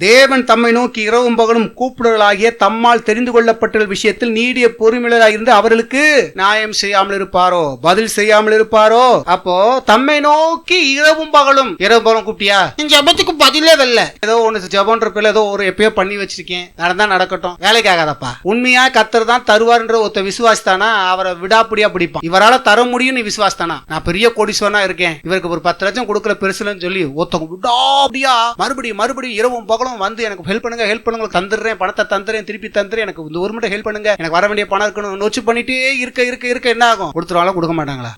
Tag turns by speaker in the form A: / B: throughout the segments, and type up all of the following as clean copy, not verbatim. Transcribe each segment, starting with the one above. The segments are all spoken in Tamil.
A: தேவன் தம்மை நோக்கி இரவும் பகலும் கூப்பிடுதலாகிய தம்மால் தெரிந்து கொள்ளப்பட்ட விஷயத்தில் நீடிய பொறுமையுள்ளதாக இருந்து அவர்களுக்கு நியாயம் செய்யாமல் இருப்பாரோ, பதில் செய்யாமல் இருப்பாரோ. அப்போ தம்மை நோக்கி இரவும் பகலும் கூப்பிட்டியா, ஜபத்துக்கு பதிலே வரல, ஏதோ ஒண்ணு ஜபன்ற பேர்ல ஏதோ ஒரு எப்பயோ பண்ணி வச்சிருக்கேன், நடந்தா நடக்கட்டும், வேலைக்கு ஆகாதப்பா. உண்மையா கர்த்தர் தான் தருவார்ன்ற ஒருத்த விசுவாசித்தானா அவரை விடாப்பிடியா பிடிப்பான். இவரால தர முடியும் நீ விசுவாசித்தானா, நான் பெரிய கோடீஸ்வரனா இருக்கேன், இவருக்கு ஒரு 10 லட்சம் கொடுக்கற பெருசுலன்னு சொல்லி ஒருத்தவங்க விடாப்பிடியா மறுபடியும் இரவும் பகலும் வந்து எனக்கு ஹெல்ப் பண்ணுங்க தந்துடுறேன், பணத்தை தந்துறேன், திருப்பி தந்துறேன், எனக்கு இந்த ஒரு மட்டும் ஹெல்ப் பண்ணுங்க, எனக்கு வர வேண்டிய பணம் இருக்கணும், நொச்சு பண்ணிட்டே இருக்க என்ன ஆகும்? கொடுத்துருவாங்களா கொடுக்க மாட்டாங்களா?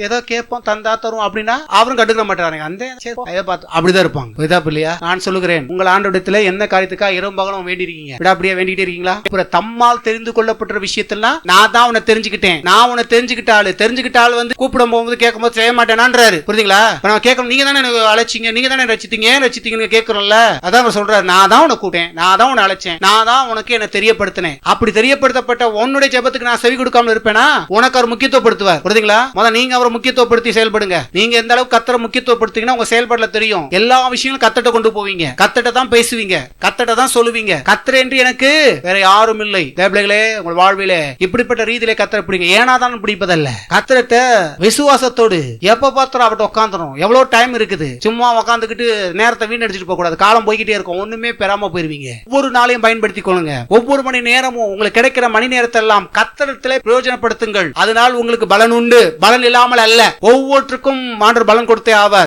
A: ஏதோ கேட்போம் தந்தா தரும் அப்படின்னா அவரும் கண்டுக்க மாட்டாங்க. அந்த அப்படிதான் இருப்பாங்க. இல்லையா? நான் சொல்லுகிறேன், உங்கள் ஆண்டோடத்துல என்ன காரியத்துக்காக இரவும் பகலும் வேண்டி இருக்கீங்க, விடாப்படியா வேண்டிட்டே இருக்கீங்களா? அப்புறம் தம்மால் தெரிந்து கொள்ளப்பட்ட விஷயத்தெல்லாம் நான் தான் உன்னை தெரிஞ்சுக்கிட்டேன், நான் உன்னை தெரிஞ்சுக்கிட்டாள் வந்து கூப்பிடும் போது கேட்கும் போது செய்ய மாட்டேனான்றாரு. புரியுதுங்களா? நான் கேட்கணும், நீங்க தானே அழைச்சிங்க, நீங்க தானே ரசித்தீங்க கேட்கறோம்ல. அதான் சொல்றாரு, நான் தான் உன்னை கூப்பிட்டேன், நான் தான் உன்னை அழைச்சேன், நான் தான் உனக்கு என்ன தெரியப்படுத்தினேன். அப்படி தெரியப்படுத்தப்பட்ட உன்னுடைய ஜெபத்துக்கு நான் செவி கொடுக்காம இருப்பேனா? உனக்கு அவர் முக்கியத்துவப்படுத்துவார். புரியுதுங்களா? முதல்ல நீங்க அவரை முக்கியத்துவப்படுத்தி செயல்படுங்க. நீங்க எந்த அளவுக்கு கர்த்தரை முக்கியத்துவப்படுத்தீங்கன்னா உங்க செயல்பாடுல தெரியும். எல்லா விஷயங்களும் கர்த்தர்ட்ட கொண்டு போவீங்க, கர்த்தர்ட்ட தான் பேசுவீங்க, கர்த்தர்ட்ட தான் சொல்லுவீங்க. கர்த்தர் என்று எனக்கு வேற யாரும் இல்லை. தேவர்களே, உங்கள் வாழ்விலே இப்படிப்பட்ட ரீதியிலே கர்த்தரை பிடிங்க. ஏனா தான் பிடிப்பதல்ல, கர்த்தர்ட்ட விசுவாசத்தோடு எப்ப பார்த்தாலும் அவர்ட்ட உட்கார்ந்துரும். எவ்வளவு டைம் இருக்குது, சும்மா உட்காந்துக்கிட்டு நேரத்தை வீணடிச்சிட்டு போக கூடாது. காலம் போய்கிட்டே இருக்கும், ஒண்ணுமே பெறாம போயிருவீங்க. ஒவ்வொரு நாளையும் பயன்படுத்திக் கொள்ளுங்க. ஒவ்வொரு மணி நேரமும் உங்களுக்கு கிடைக்கிற மணி நேரத்தை எல்லாம் கர்த்தரிடத்திலே பிரயோஜனப்படுத்துங்கள். அதனால் உங்களுக்கு பலன் உண்டு, பலன் இல்லாமல் அல்ல. ஒவ்வொருத்தருக்கும் மாற்று பலன் கொடுத்தே ஆவார்.